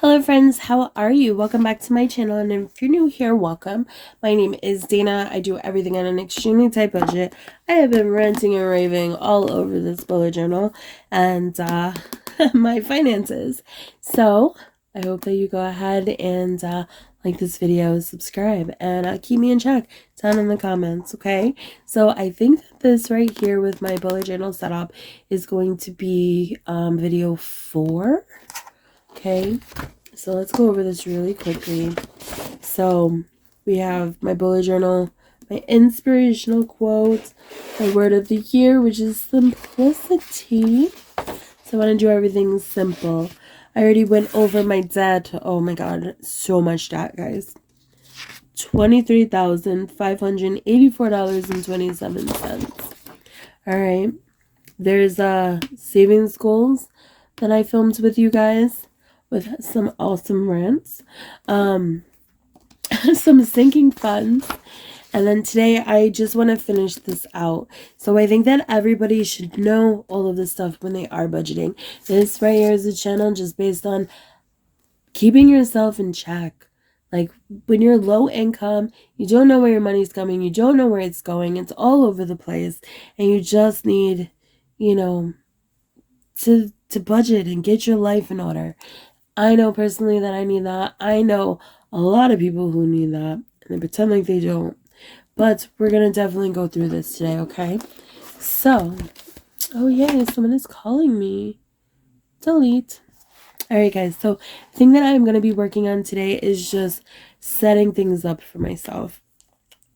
Hello friends, how are you? Welcome back to my channel, and if you're new here, welcome. My name is Dana. I do everything on an extremely tight budget. I have been ranting and raving all over this bullet journal and my finances. So I hope that you go ahead and like this video, subscribe, and keep me in check down in the comments, okay? So I think that this right here with my bullet journal setup is going to be video 4. Okay, so let's go over this really quickly. So we have my bullet journal, my inspirational quotes, my word of the year, which is simplicity. So I want to do everything simple. I already went over my debt. Oh my god, so much debt, guys. $23,584.27. All right. There's savings goals that I filmed with you guys with some awesome rants, some sinking funds, and then today I just want to finish this out. So I think that everybody should know all of this stuff when they are budgeting. This right here is a channel just based on keeping yourself in check. Like when you're low income, you don't know where your money's coming, you don't know where it's going, it's all over the place, and you just need, you know, to budget and get your life in order. I know personally that I need that. I know a lot of people who need that, and they pretend like they don't. But we're going to definitely go through this today, okay? So, oh yay, someone is calling me. Delete. Alright guys, so the thing that I'm going to be working on today is just setting things up for myself.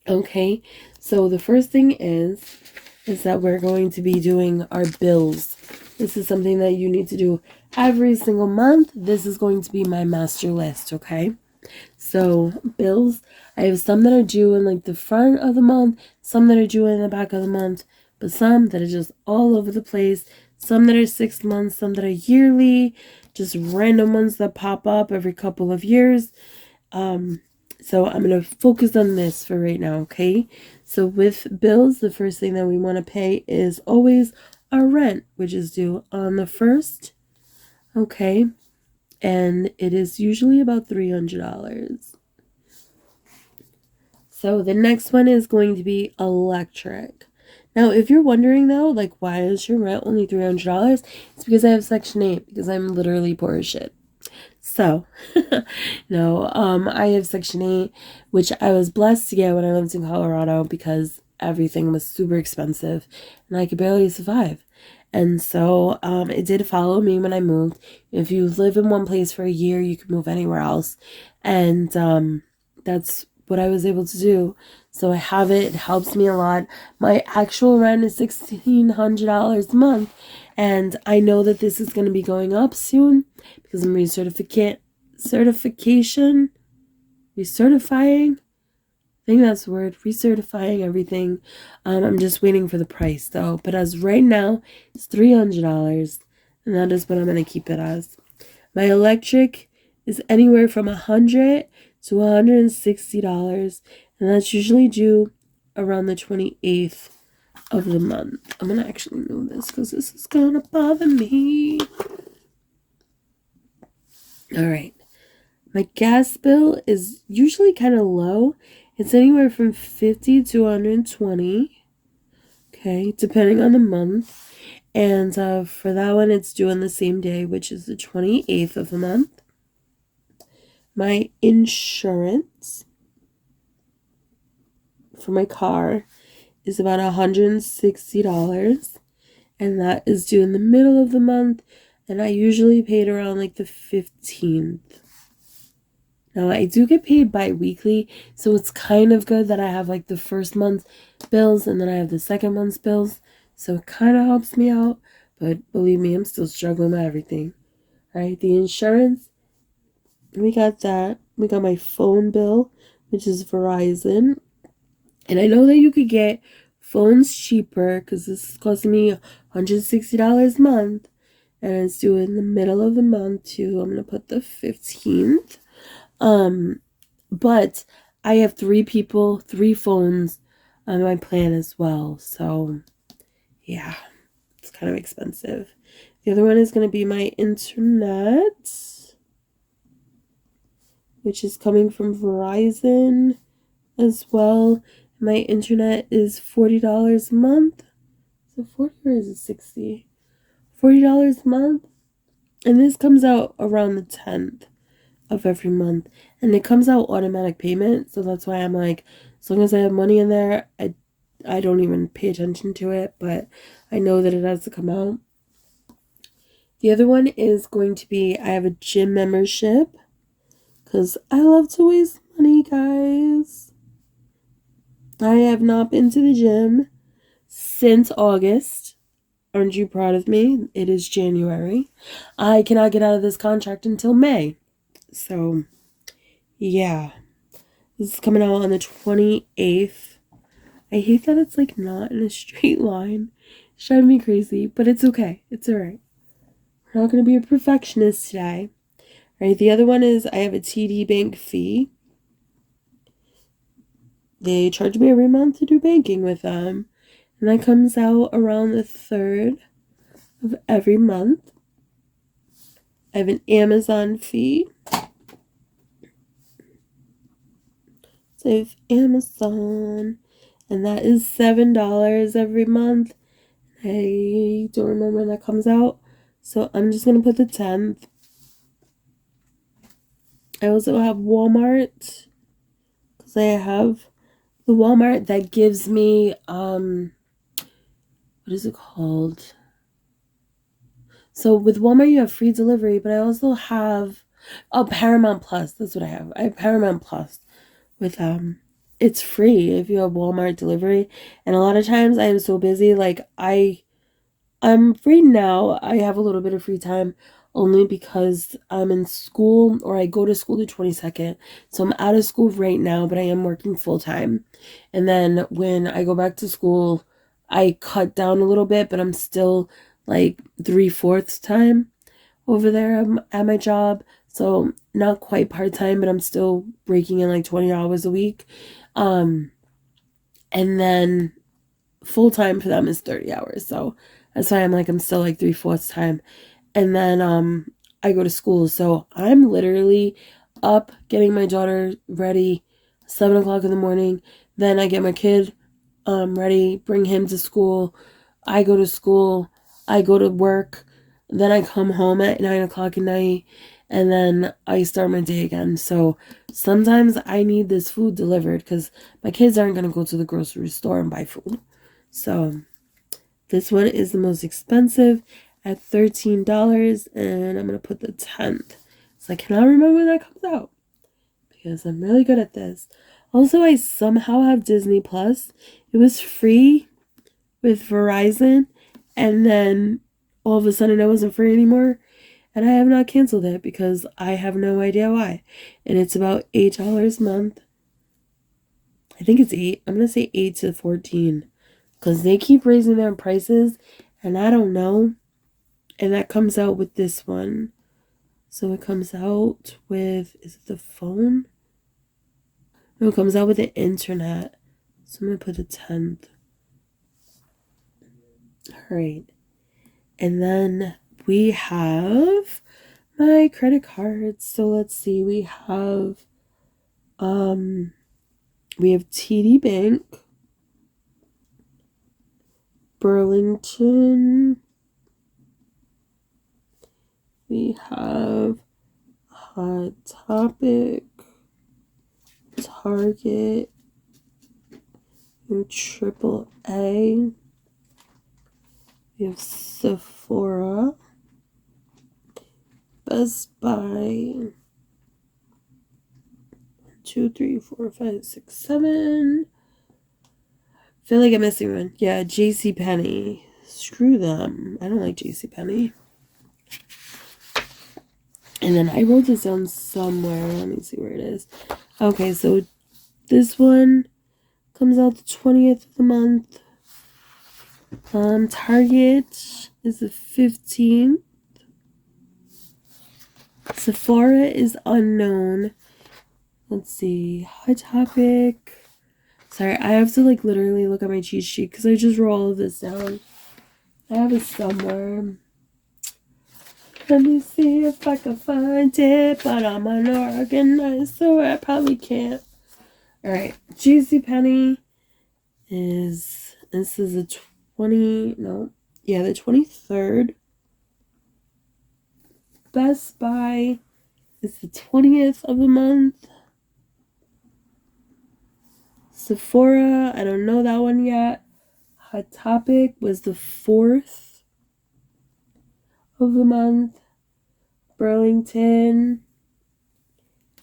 Okay, so the first thing is that we're going to be doing our bills. This is something that you need to do every single month. This is going to be my master list, okay? So bills, I have some that are due in like the front of the month, some that are due in the back of the month, but some that are just all over the place, some that are 6 months, some that are yearly, just random ones that pop up every couple of years. So I'm going to focus on this for right now, okay? So with bills, the first thing that we want to pay is always our rent, which is due on the 1st, okay? And it is usually about $300. So the next one is going to be electric. Now, if you're wondering though, like why is your rent only $300? It's because I have Section 8, because I'm literally poor as shit. So, no, I have Section 8, which I was blessed to get when I lived in Colorado because everything was super expensive and I could barely survive. And so, it did follow me when I moved. If you live in one place for a year, you can move anywhere else. And, that's what I was able to do. So I have it. It helps me a lot. My actual rent is $1,600 a month. And I know that this is going to be going up soon because I'm recertifying. I think that's the word. Recertifying everything. I'm just waiting for the price though. But as right now, it's $300. And that is what I'm going to keep it as. My electric is anywhere from $100 to $160. And that's usually due around the 28th of the month. I'm going to actually move this because this is going to bother me. All right. My gas bill is usually kind of low. It's anywhere from $50 to $120. Okay, depending on the month. And for that one, it's due on the same day, which is the 28th of the month. My insurance for my car is about $160, and that is due in the middle of the month, and I usually pay it around like the 15th. Now I do get paid bi-weekly, so it's kind of good that I have like the first month's bills and then I have the second month's bills, so it kind of helps me out. But believe me, I'm still struggling with everything. All right, the insurance, we got that. We got my phone bill, which is Verizon. And I know that you could get phones cheaper because this is costing me $160 a month. And it's due in the middle of the month too. I'm going to put the 15th. But I have 3 people, 3 phones on my plan as well. So, yeah, it's kind of expensive. The other one is going to be my internet. which is coming from Verizon as well. My internet is $40 a month. Is it 40 or is it 60? $40 a month. And this comes out around the 10th of every month. And it comes out automatic payment. So that's why I'm like, as long as I have money in there, I don't even pay attention to it. But I know that it has to come out. The other one is going to be, I have a gym membership. Because I love to waste money, guys. I have not been to the gym since August. Aren't you proud of me? It is January. I cannot get out of this contract until May. So, yeah. This is coming out on the 28th. I hate that it's like not in a straight line. It's driving me crazy, but it's okay. It's alright. We're not going to be a perfectionist today. Alright, the other one is I have a TD bank fee. They charge me every month to do banking with them. And that comes out around the 3rd of every month. I have an Amazon fee. Save Amazon. And that is $7 every month. I don't remember when that comes out. So I'm just going to put the 10th. I also have Walmart. Because I have the Walmart that gives me, what is it called? So with Walmart, you have free delivery, but I also have, Paramount Plus. That's what I have. I have Paramount Plus with, it's free if you have Walmart delivery. And a lot of times I am so busy, like I'm free now. I have a little bit of free time only because I'm in school, or I go to school the 22nd. So I'm out of school right now, but I am working full time. And then when I go back to school, I cut down a little bit, but I'm still like 3/4 time over there at my job. So not quite part-time, but I'm still breaking in like 20 hours a week. And then full-time for them is 30 hours. So that's why I'm still like 3/4 time. And then I go to school. So I'm literally up getting my daughter ready 7 o'clock in the morning. Then I get my kid ready, bring him to school. I go to school. I go to work. Then I come home at 9 o'clock at night. And then I start my day again. So sometimes I need this food delivered because my kids aren't going to go to the grocery store and buy food. So this one is the most expensive at $13. And I'm going to put the 10th. So I cannot remember when that comes out because I'm really good at this. Also, I somehow have Disney Plus. It was free with Verizon. And then all of a sudden it wasn't free anymore. And I have not canceled it because I have no idea why. And it's about $8 a month. I think it's 8. I'm going to say 8 to 14. Because they keep raising their prices. And I don't know. And that comes out with this one. So it comes out with, is it the phone? No, it comes out with the internet. So I'm going to put the 10th. Alright. And then we have my credit cards. So let's see. We have TD Bank, Burlington. We have Hot Topic, Target, AAA. We have Sephora, Best Buy, 2, 3, 4, 5, 6, 7. Feel like I'm missing one. Yeah, JCPenney. Screw them. I don't like JCPenney. And then I wrote this down somewhere. Let me see where it is. Okay, so this one comes out the 20th of the month. Target is the 15th. Sephora is unknown. Let's see. Hot Topic. Sorry, I have to literally look at my cheat sheet because I just wrote all of this down. I have it somewhere. Let me see if I can find it, but I'm unorganized, so I probably can't. Alright, JCPenney is, this is the 23rd. Best Buy is the 20th of the month. Sephora, I don't know that one yet. Hot Topic was the 4th of the month. Burlington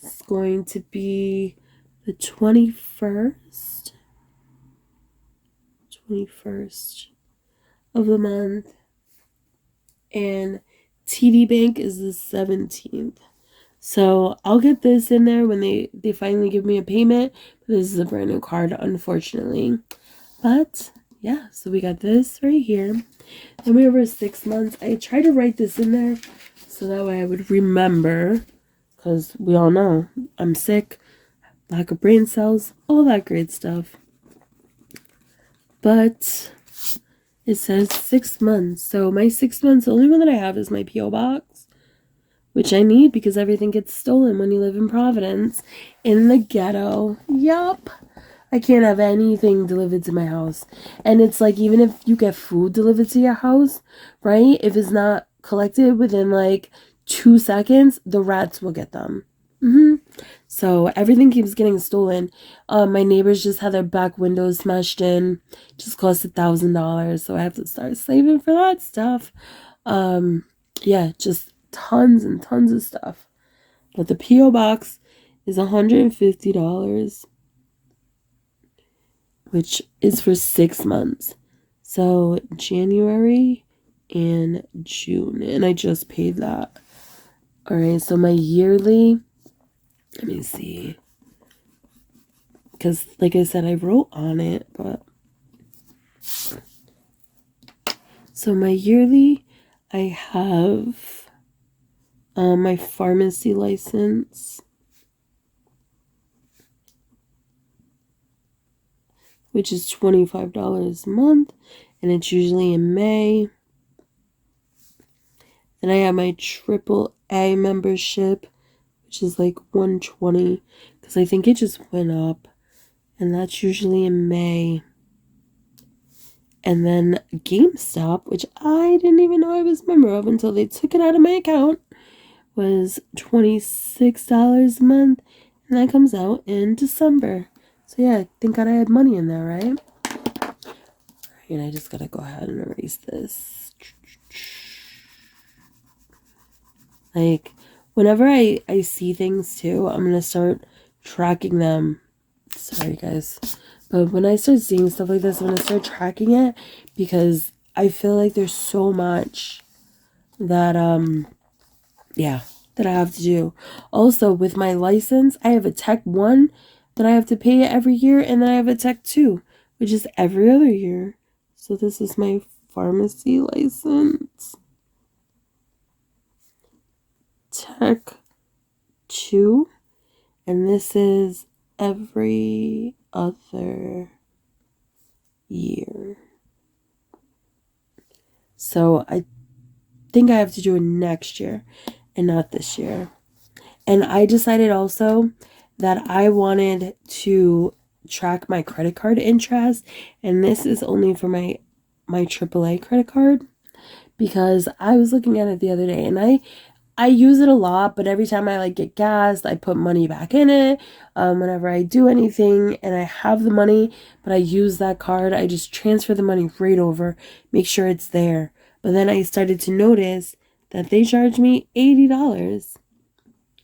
is going to be the 21st. 21st of the month. And TD Bank is the 17th. So I'll get this in there when they finally give me a payment. This is a brand new card, unfortunately. But yeah, so we got this right here. Then we have 6 months. I tried to write this in there so that way I would remember, because we all know I'm sick, lack of brain cells, all that great stuff. But it says 6 months. So my 6 months, the only one that I have is my P.O. box, which I need because everything gets stolen when you live in Providence, in the ghetto. Yup. I can't have anything delivered to my house. And it's like, even if you get food delivered to your house, right? If it's not collected within like 2 seconds, the rats will get them. So everything keeps getting stolen. My neighbors just had their back windows smashed in. Just cost $1,000. So I have to start saving for that stuff. Yeah, just tons and tons of stuff. But the P.O. box is $150. Which is for 6 months. So January and June. And I just paid that. Alright, so my yearly, let me see. Because like I said, I wrote on it, but. So my yearly, I have my pharmacy license, which is $25 a month, and it's usually in May. Then I have my AAA membership, which is like $120, because I think it just went up, and that's usually in May. And then GameStop, which I didn't even know I was a member of until they took it out of my account, was $26 a month, and that comes out in December. So yeah, thank God I had money in there, right? And I just gotta go ahead and erase this. Like, whenever I see things too, I'm gonna start tracking them. Sorry guys. But when I start seeing stuff like this, I'm gonna start tracking it, because I feel like there's so much that yeah, that I have to do. Also, with my license, I have a Tech 1 that I have to pay every year, and then I have a Tech 2, which is every other year. So this is my pharmacy license. Tech 2, and this is every other year. So I think I have to do it next year and not this year. And I decided also that I wanted to track my credit card interest, and this is only for my AAA credit card, because I was looking at it the other day, and I use it a lot, but every time I like get gas, I put money back in it. Whenever I do anything and I have the money, but I use that card, I just transfer the money right over, make sure it's there. But then I started to notice that they charged me $80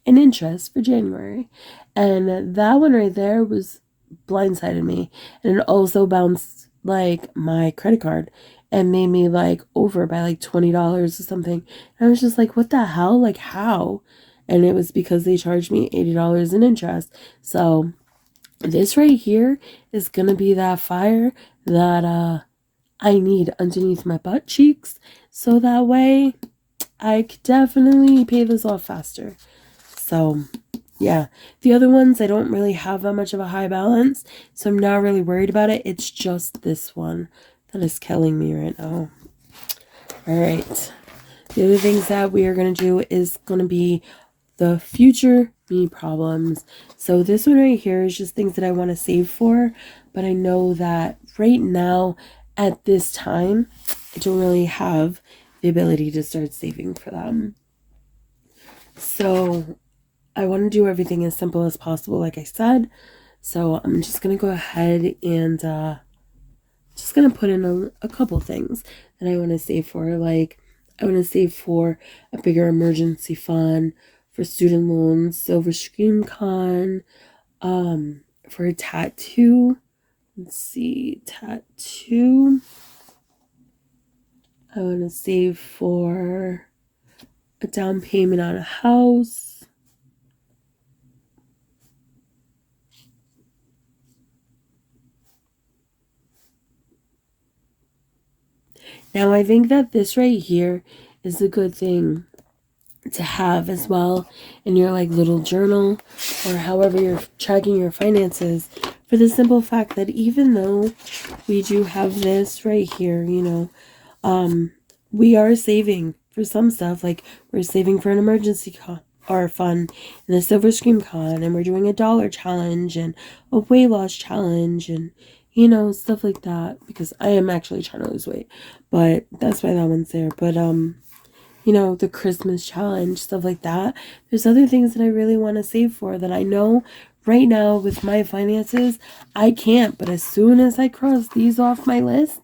in interest for January. And that one right there was blindsided me. And it also bounced like my credit card and made me like over by like $20 or something. And I was just like, what the hell? Like, how? And it was because they charged me $80 in interest. So this right here is gonna be that fire that I need underneath my butt cheeks, so that way I could definitely pay this off faster. So yeah, the other ones, I don't really have that much of a high balance, so I'm not really worried about it. It's just this one that is killing me right now. All right, The other things that we are going to do is going to be the future me problems. So this one right here is just things that I want to save for, but I know that right now at this time I don't really have the ability to start saving for them. So I want to do everything as simple as possible, like I said. So I'm just going to go ahead and just going to put in a couple things that I want to save for. Like I want to save for a bigger emergency fund, for student loans, silver screen con, for a tattoo. Let's see, tattoo. I want to save for a down payment on a house. Now I think that this right here is a good thing to have as well in your like little journal, or however you're tracking your finances, for the simple fact that even though we do have this right here, you know, we are saving for some stuff. Like we're saving for an emergency or fund and a silver screen con, and we're doing a dollar challenge and a weight loss challenge, and you know, stuff like that, because I am actually trying to lose weight, but that's why that one's there. But you know, the Christmas challenge, stuff like that. There's other things that I really want to save for that I know right now with my finances I can't, but as soon as I cross these off my list,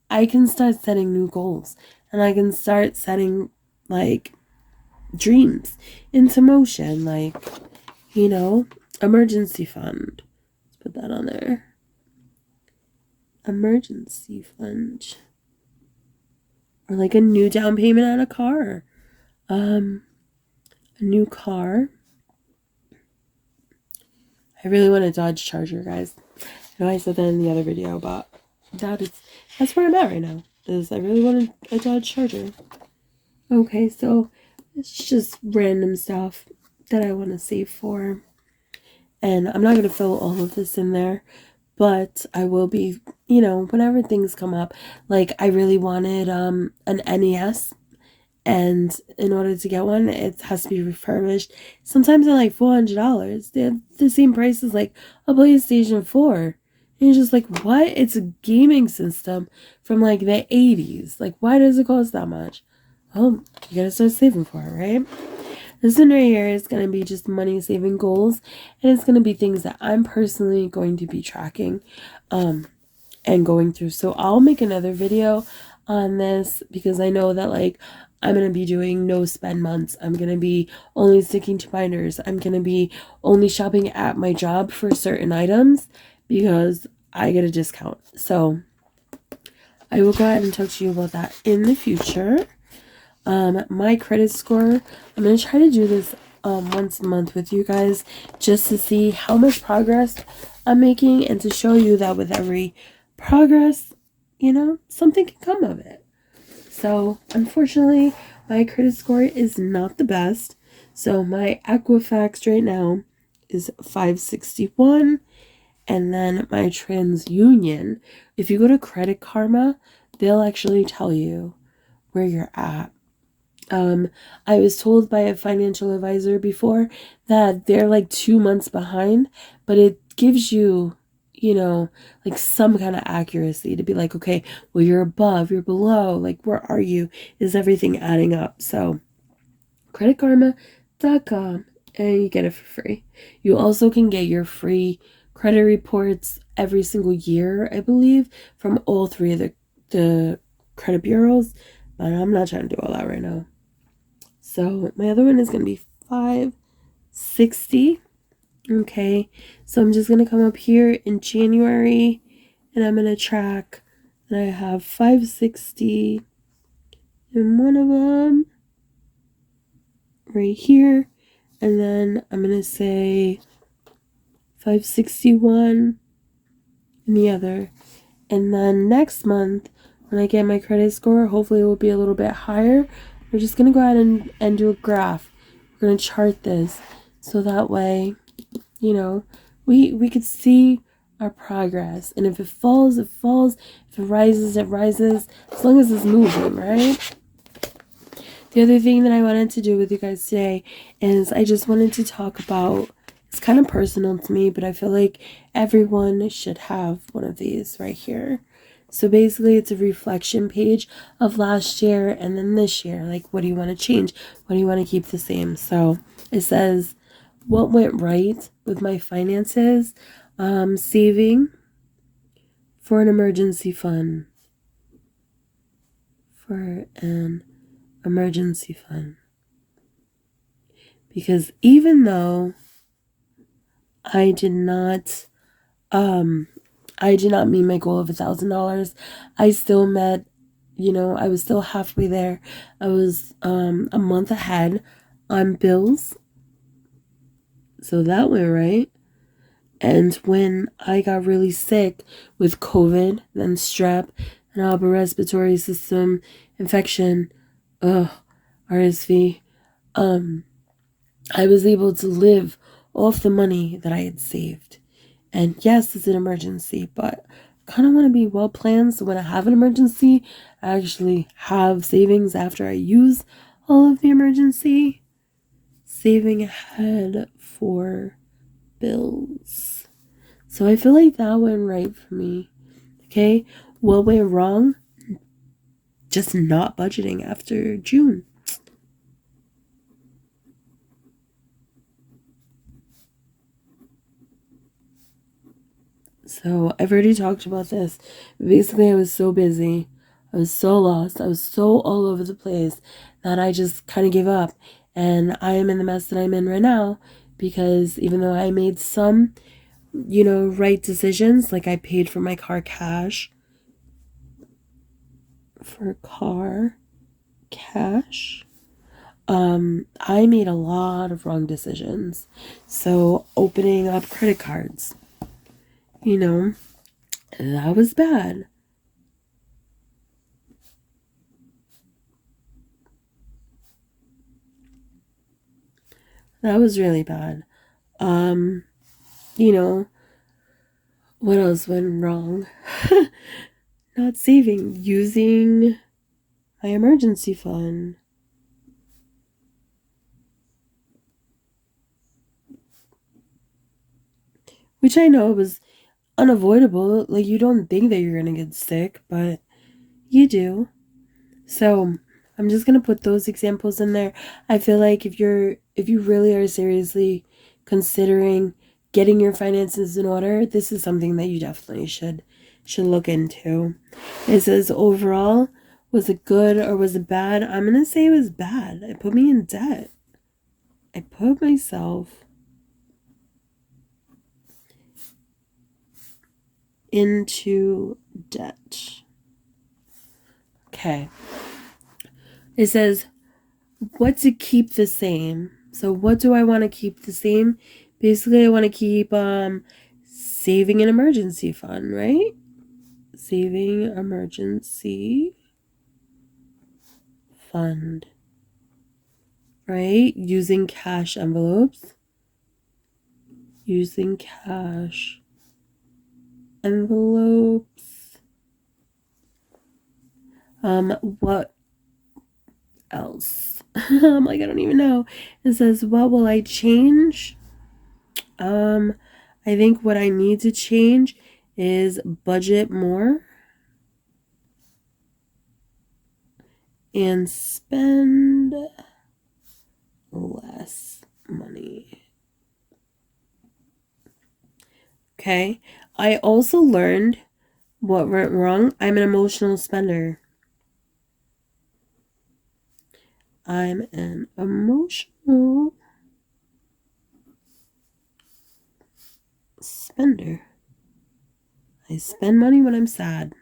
I can start setting new goals, and I can start setting like dreams into motion. Like, you know, emergency fund. Let's put that on there. Emergency fund. Or like a new down payment on a car. A new car. I really want a Dodge Charger, guys. I know I said that in the other video, but that's where I'm at right now. Is I really want a Dodge Charger. Okay, so it's just random stuff that I want to save for. And I'm not going to fill all of this in there, but I will be, you know, whenever things come up. Like I really wanted an NES, and in order to get one, it has to be refurbished. Sometimes they're like $400. They're the same price as like a PlayStation 4. And you're just like, what? It's a gaming system from like the 80s. Like, why does it cost that much? Oh, you gotta start saving for it, right? This one right here is going to be just money saving goals, and it's going to be things that I'm personally going to be tracking and going through. So I'll make another video on this, because I know that like I'm going to be doing no spend months. I'm going to be only sticking to binders. I'm going to be only shopping at my job for certain items because I get a discount. So I will go ahead and talk to you about that in the future. My credit score, I'm going to try to do this once a month with you guys, just to see how much progress I'm making, and to show you that with every progress, you know, something can come of it. So unfortunately, my credit score is not the best. So my Equifax right now is 561, and then my TransUnion, if you go to Credit Karma, they'll actually tell you where you're at. I was told by a financial advisor before that they're like 2 months behind, but it gives you, you know, like some kind of accuracy to be like, okay, well, you're above, you're below, like, where are you? Is everything adding up? So creditkarma.com, and you get it for free. You also can get your free credit reports every single year, I believe, from all three of the credit bureaus, but I'm not trying to do all that right now. So my other one is going to be 560. Okay, so I'm just going to come up here in January, and I'm going to track, and I have 560 in one of them right here, and then I'm going to say 561 in the other. And then next month, when I get my credit score, hopefully it will be a little bit higher. We're just going to go ahead and do a graph. We're going to chart this, so that way, you know, we could see our progress. And if it falls, it falls. If it rises, it rises. As long as it's moving, right? The other thing that I wanted to do with you guys today is I just wanted to talk about, it's kind of personal to me, but I feel like everyone should have one of these right here. So basically it's a reflection page of last year and then this year. Like, what do you want to change? What do you want to keep the same? So it says, what went right with my finances? Saving for an emergency fund. For an emergency fund. Because even though I did not meet my goal of $1,000, I still met, I was still halfway there. I was a month ahead on bills. So that went right. And when I got really sick with COVID, then strep, and upper respiratory system infection, RSV, I was able to live off the money that I had saved. And yes, it's an emergency, but I kind of want to be well planned so when I have an emergency, I actually have savings after I use all of the emergency. Saving ahead for bills. So I feel like that went right for me. Okay, what went wrong? Just not budgeting after June. So I've already talked about this. Basically, I was so busy. I was so lost. I was so all over the place that I just kind of gave up. And I am in the mess that I'm in right now because even though I made some, right decisions, like I paid for my car cash. I made a lot of wrong decisions. So opening up credit cards, that was bad. That was really bad. What else went wrong? Not saving, using my emergency fund. Which I know was unavoidable. Like, you don't think that you're gonna get sick, but you do. So I'm just gonna put those examples in there. I feel like if you really are seriously considering getting your finances in order, this is something that you definitely should look into. It says overall, was it good or was it bad? I'm gonna say it was bad. It put me in debt. I put myself into debt. Okay. It says, what to keep the same? So what do I want to keep the same? Basically, I want to keep saving an emergency fund, right? Saving emergency fund, right? Using cash envelopes. Using cash envelopes. What else? I'm like, I don't even know. It says, what will I change? I think what I need to change is budget more and spend less money. Okay. I also learned what went wrong. I'm an emotional spender. I'm an emotional spender. I spend money when I'm sad.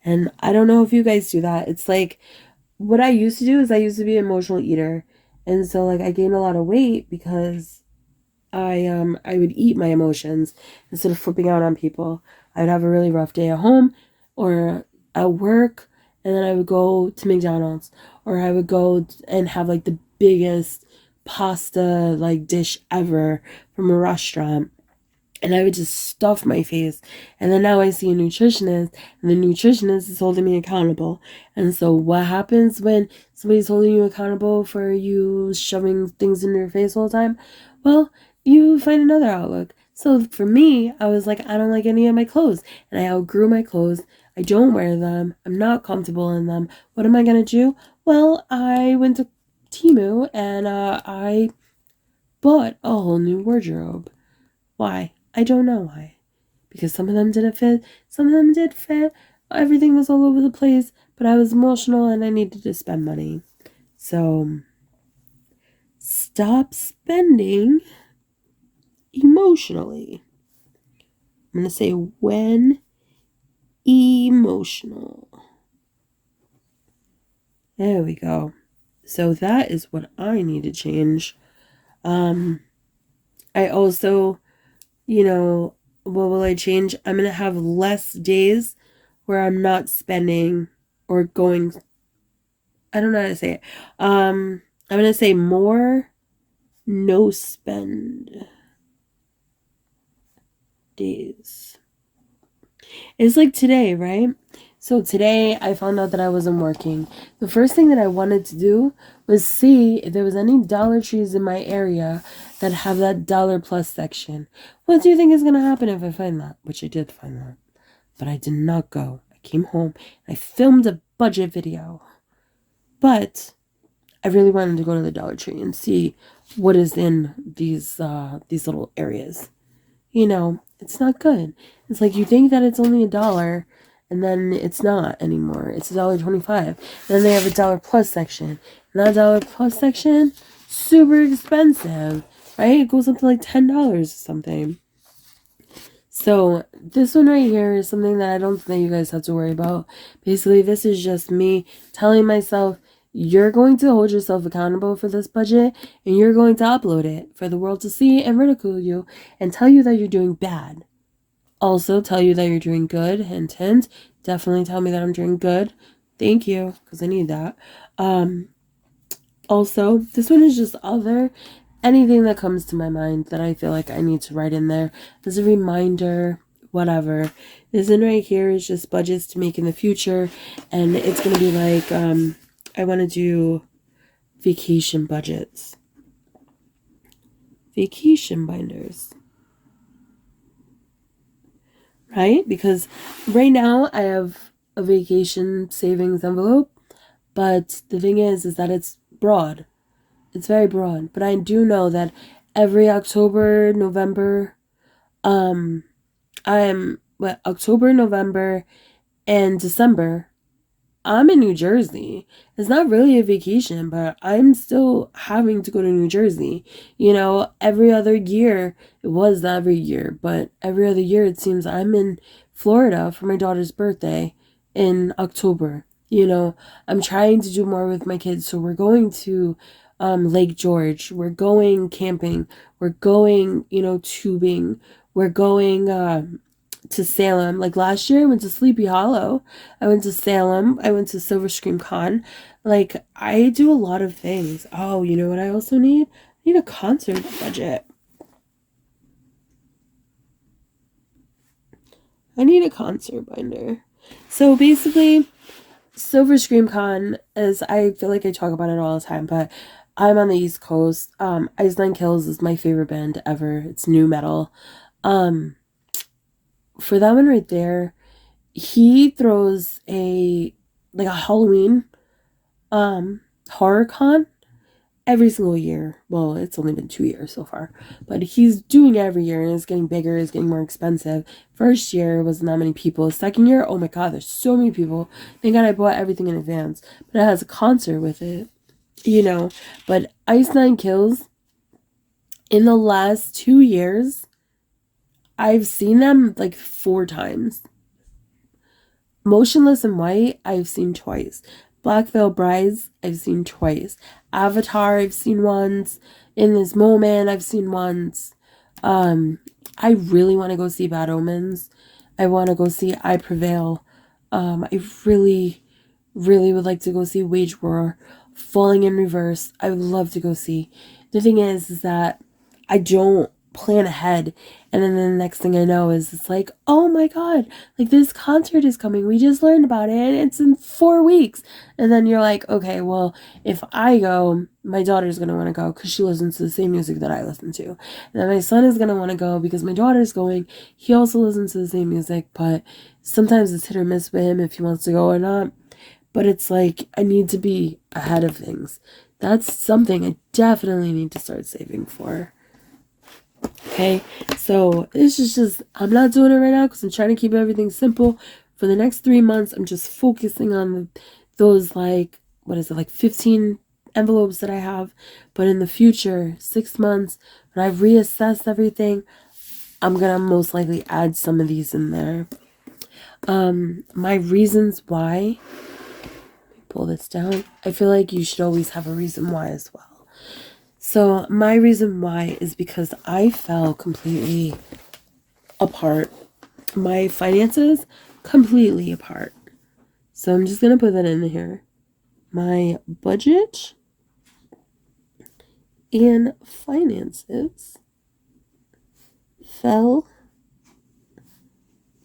And I don't know if you guys do that. It's like what I used to do is I used to be an emotional eater. And so like I gained a lot of weight because I would eat my emotions instead of flipping out on people. I would have a really rough day at home or at work, and then I would go to McDonald's, or I would go and have like the biggest pasta like dish ever from a restaurant. and I would just stuff my face. And then now I see a nutritionist, and the nutritionist is holding me accountable. And so what happens when somebody's holding you accountable for you shoving things in your face all the time? Well, you find another outlook. So for me, I was like, I don't like any of my clothes, and I outgrew my clothes. I don't wear them. I'm not comfortable in them. What am I gonna do? Well, I went to Temu, and I bought a whole new wardrobe. Why? I don't know why. Because some of them didn't fit, some of them did fit. Everything was all over the place, but I was emotional and I needed to spend money. So, stop spending emotionally. I'm going to say when emotional. There we go. So that is what I need to change. I also, what will I change? I'm going to have less days where I'm not spending or going. I don't know how to say it. I'm going to say more no spend days. It's like today, right? So today I found out that I wasn't working. The first thing that I wanted to do was see if there was any Dollar Trees in my area that have that dollar plus section. What do you think is going to happen if I find that? Which I did find that. But I did not go. I came home and I filmed a budget video. But I really wanted to go to the Dollar Tree and see what is in these little areas. It's not good. It's like you think that it's only $1, and then it's not anymore. It's $1.25. Then they have a dollar plus section, and that dollar plus section, super expensive, right? It goes up to like $10 or something. So this one right here is something that I don't think you guys have to worry about. Basically, this is just me telling myself, you're going to hold yourself accountable for this budget, and you're going to upload it for the world to see and ridicule you and tell you that you're doing bad. Also tell you that you're doing good. Hint, hint. Definitely tell me that I'm doing good. Thank you, because I need that. Also, this one is just anything that comes to my mind that I feel like I need to write in there as a reminder, whatever. This one right here is just budgets to make in the future, and it's going to be like, I want to do vacation budgets. Vacation binders. Right? Because right now I have a vacation savings envelope, but the thing is that it's broad. It's very broad. But I do know that every October, November, October, November, and December, I'm in New Jersey. It's not really a vacation, but I'm still having to go to New Jersey. Every other year, it was every year, but every other year it seems I'm in Florida for my daughter's birthday in October. I'm trying to do more with my kids, so we're going to Lake George. We're going camping. We're going, tubing. We're going to Salem. Like last year I went to Sleepy Hollow. I went to Salem. I went to Silver Scream Con. Like I do a lot of things. Oh, you know what I also need? I need a concert budget. I need a concert binder. So basically, Silver Scream Con, as I feel like I talk about it all the time, but I'm on the East Coast. Ice Nine Kills is my favorite band ever. It's new metal. For that one right there, he throws a Halloween horror con every single year. Well, it's only been 2 years so far, but he's doing it every year, and it's getting bigger, it's getting more expensive. First year wasn't that many people. Second year, oh my god, there's so many people. Thank god I bought everything in advance, but it has a concert with it, But Ice Nine Kills, in the last 2 years, I've seen them like 4 times. Motionless in White, I've seen twice. Black Veil Brides, I've seen twice. Avatar, I've seen once. In This Moment, I've seen once. I really want to go see Bad Omens. I want to go see I Prevail. I really, really would like to go see Wage War. Falling in Reverse, I would love to go see. The thing is that I don't plan ahead, and then the next thing I know is it's like, oh my god, like this concert is coming, we just learned about it and it's in 4 weeks. And then you're like, okay, well, if I go, my daughter's gonna want to go because she listens to the same music that I listen to, and then my son is gonna want to go because my daughter's going, he also listens to the same music, but sometimes it's hit or miss with him if he wants to go or not. But it's like, I need to be ahead of things. That's something I definitely need to start saving for. Okay, so this is just, I'm not doing it right now because I'm trying to keep everything simple. For the next 3 months, I'm just focusing on those, like, what is it, like 15 envelopes that I have. But in the future, 6 months, when I've reassessed everything, I'm gonna most likely add some of these in there. My reasons why, pull this down. I feel like you should always have a reason why as well. So my reason why is because I fell completely apart. My finances completely apart. So I'm just going to put that in here. My budget and finances fell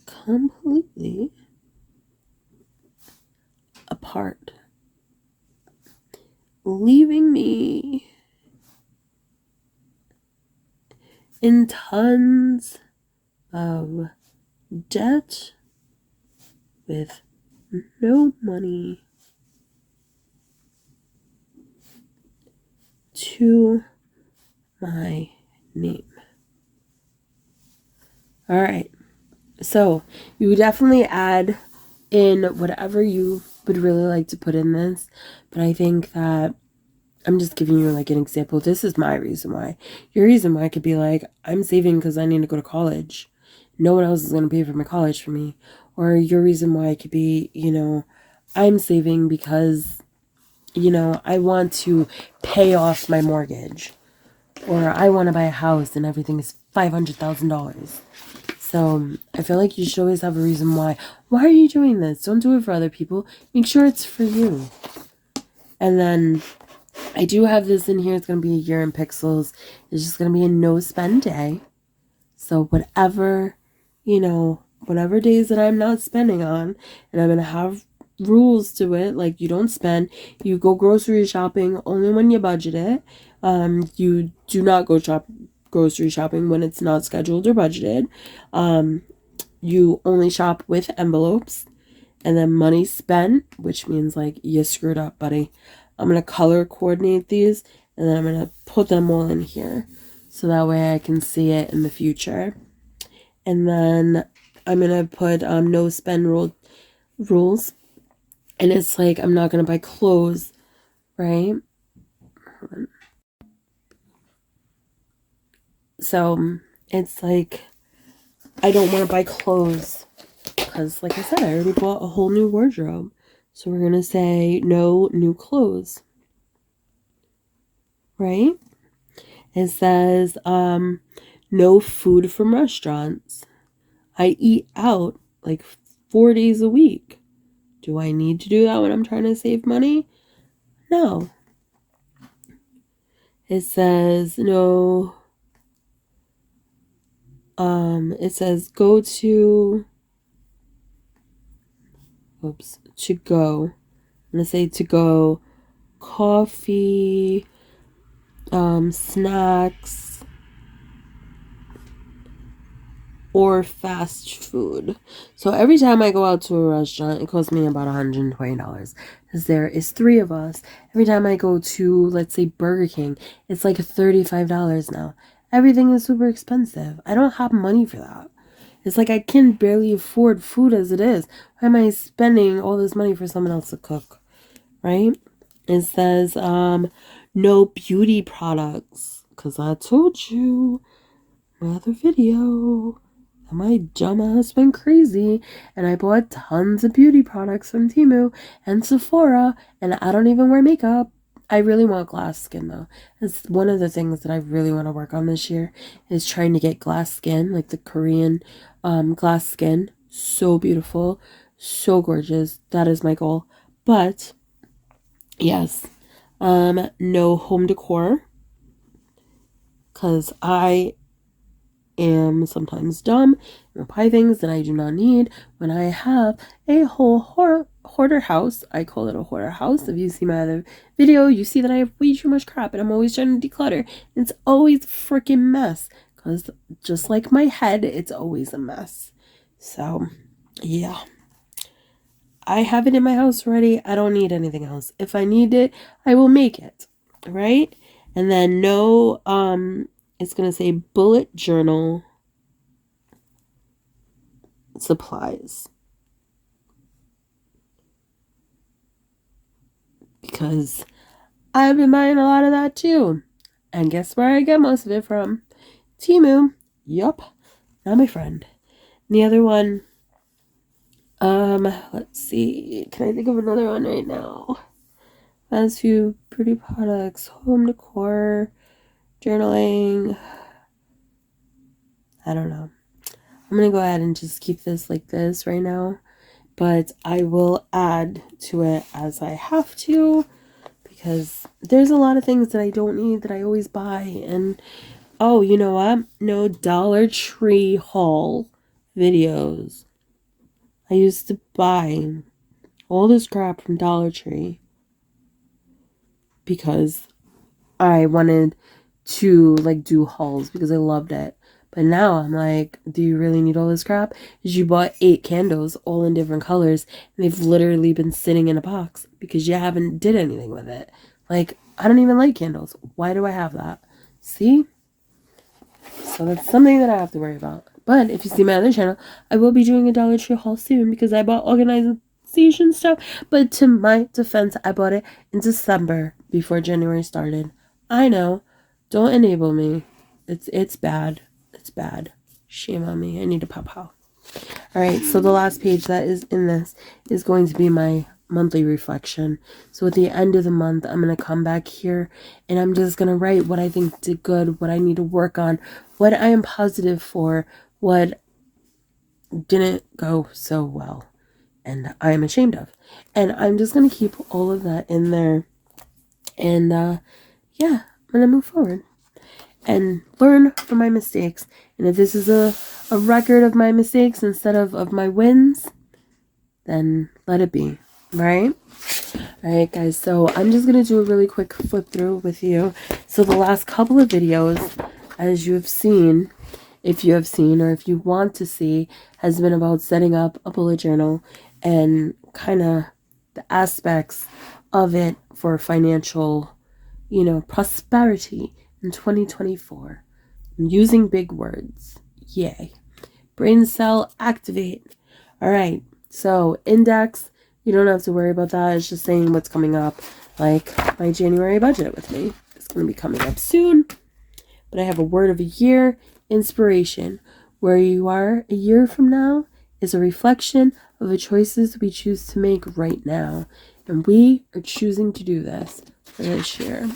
completely apart, leaving me in tons of debt with no money to my name. All right. So you would definitely add in whatever you would really like to put in this. But I think that I'm just giving you like an example. This is my reason why. Your reason why could be like, I'm saving because I need to go to college. No one else is going to pay for my college for me. Or your reason why could be, I'm saving because, I want to pay off my mortgage. Or I want to buy a house and everything is $500,000. So I feel like you should always have a reason why. Why are you doing this? Don't do it for other people. Make sure it's for you. And then I do have this in here. It's going to be a year in pixels. It's just going to be a no spend day. So whatever days that I'm not spending on, and I'm going to have rules to it. Like, you don't spend. You go grocery shopping only when you budget it. You do not go grocery shopping when it's not scheduled or budgeted. You only shop with envelopes. And then money spent, which means like you screwed up, buddy. I'm going to color coordinate these, and then I'm going to put them all in here so that way I can see it in the future. And then I'm going to put no spend rules. And it's like, I'm not going to buy clothes, right? So it's like, I don't want to buy clothes because, like I said, I already bought a whole new wardrobe. So we're going to say no new clothes, right? It says no food from restaurants. I eat out like 4 days a week. Do I need to do that when I'm trying to save money? No. It says no. It says go to. To go. I'm gonna say to go. Coffee. Snacks. Or fast food. So every time I go out to a restaurant, it costs me about $120 because there is 3 of us. Every time I go to, let's say, Burger King, it's like $35 now. Everything is super expensive. I don't have money for that. It's like I can barely afford food as it is. Why am I spending all this money for someone else to cook? Right? It says no beauty products because I told you in my other video. My dumbass went crazy and I bought tons of beauty products from Temu and Sephora, and I don't even wear makeup. I really want glass skin though. It's one of the things that I really want to work on this year is trying to get glass skin, like the Korean glass skin. So beautiful, so gorgeous. That is my goal. But yes, no home decor because I am sometimes dumb and buy things that I do not need when I have a whole hoarder house. I call it a hoarder house. If you see my other video, you see that I have way too much crap and I'm always trying to declutter. It's always a freaking mess because just like my head, it's always a mess. So, yeah. I have it in my house already. I don't need anything else. If I need it, I will make it. Right? And then no, it's going to say bullet journal supplies. Because I've been buying a lot of that too. And guess where I get most of it from? Temu. Yup. Not my friend. And the other one, let's see. Can I think of another one right now? Has few pretty products, home decor, journaling. I don't know. I'm going to go ahead and just keep this like this right now. But I will add to it as I have to. Because there's a lot of things that I don't need that I always buy. And, oh, you know what? No Dollar Tree haul videos. I used to buy all this crap from Dollar Tree because I wanted to like do hauls because I loved it. But now I'm like, do you really need all this crap? Because you bought 8 candles all in different colors and they've literally been sitting in a box because you haven't did anything with it. Like, I don't even like candles. Why do I have that? See? So that's something that I have to worry about. But if you see my other channel, I will be doing a Dollar Tree haul soon because I bought organization stuff. But to my defense, I bought it in December before January started. I know. Don't enable me. It's bad. It's bad. Shame on me. I need to pop out. Alright, so the last page that is in this is going to be my monthly reflection. So at the end of the month, I'm going to come back here and I'm just going to write what I think did good, what I need to work on, what I am positive for, what didn't go so well, and I am ashamed of. And I'm just going to keep all of that in there. And yeah, I'm going to move forward and learn from my mistakes. And if this is a record of my mistakes instead of my wins, then let it be. Right? Alright guys, so I'm just going to do a really quick flip through with you. So the last couple of videos, as you have seen, if you have seen or if you want to see, has been about setting up a bullet journal and kind of the aspects of it for financial, you know, prosperity in 2024. I'm using big words. Yay. Brain cell activate. Alright, so index. You don't have to worry about that. It's just saying what's coming up. Like my January budget with me. It's going to be coming up soon. But I have a word of a year. Inspiration. Where you are a year from now is a reflection of the choices we choose to make right now. And we are choosing to do this for this year.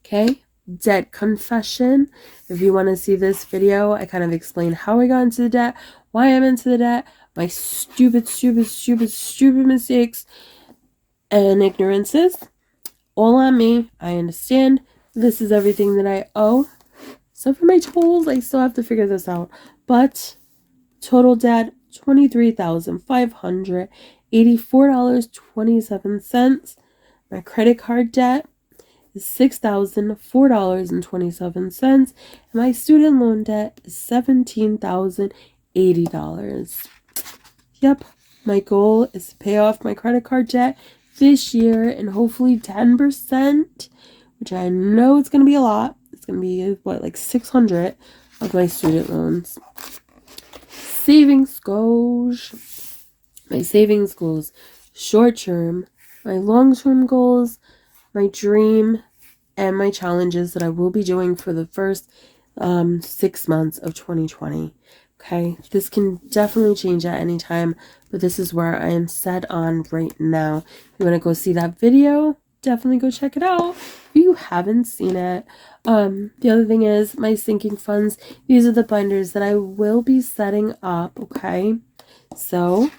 Okay? Debt confession. If you want to see this video, I kind of explain how I got into the debt, why I'm into the debt, my stupid mistakes and ignorances. All on me. I understand. This is everything that I owe. So for my tolls, I still have to figure this out. But total debt, $23,584.27. My credit card debt is $6,004.27. And my student loan debt is $17,080. Yep, my goal is to pay off my credit card debt this year and hopefully 10%, which I know it's going to be a lot. It's going to be, what, like 600 of my student loans. Savings goals. My savings goals, short term, my long term goals, my dream, and my challenges that I will be doing for the first 6 months of 2020. Okay, this can definitely change at any time, but this is where I am set on right now. If you want to go see that video, definitely go check it out if you haven't seen it. The other thing is my sinking funds. These are the binders that I will be setting up, okay? So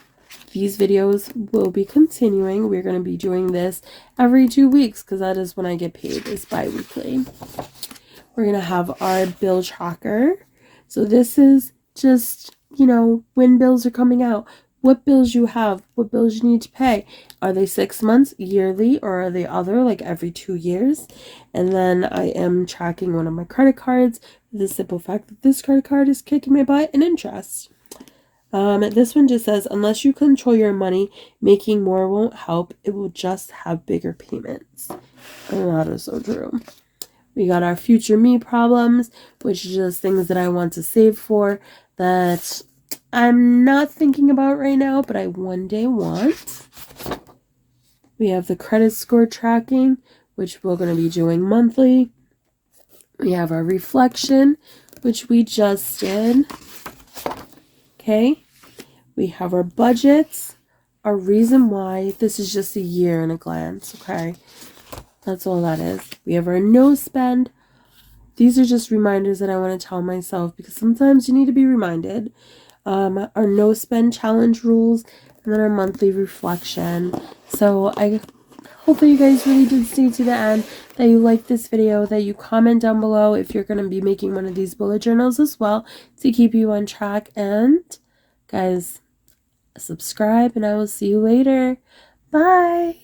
these videos will be continuing. We're going to be doing this every 2 weeks because that is when I get paid, is bi-weekly. We're going to have our bill tracker. So this is just, you know, when bills are coming out, what bills you have, what bills you need to pay. Are they 6 months, yearly, or are they other, like every 2 years? And then I am tracking one of my credit cards, the simple fact that this credit card is kicking my butt in interest. This one just says, unless you control your money, making more won't help. It will just have bigger payments. And that is so true. We got our future me problems, which is just things that I want to save for that I'm not thinking about right now, but I one day want. We have the credit score tracking, which we're going to be doing monthly. We have our reflection, which we just did. Okay. We have our budgets, our reason why. This is just a year in a glance. Okay. That's all that is. We have our no spend. These are just reminders that I want to tell myself because sometimes you need to be reminded. Our no spend challenge rules, and then our monthly reflection. So I hope that you guys really did stay to the end, that you like this video, that you comment down below if you're going to be making one of these bullet journals as well to keep you on track. And guys, subscribe, and I will see you later. Bye.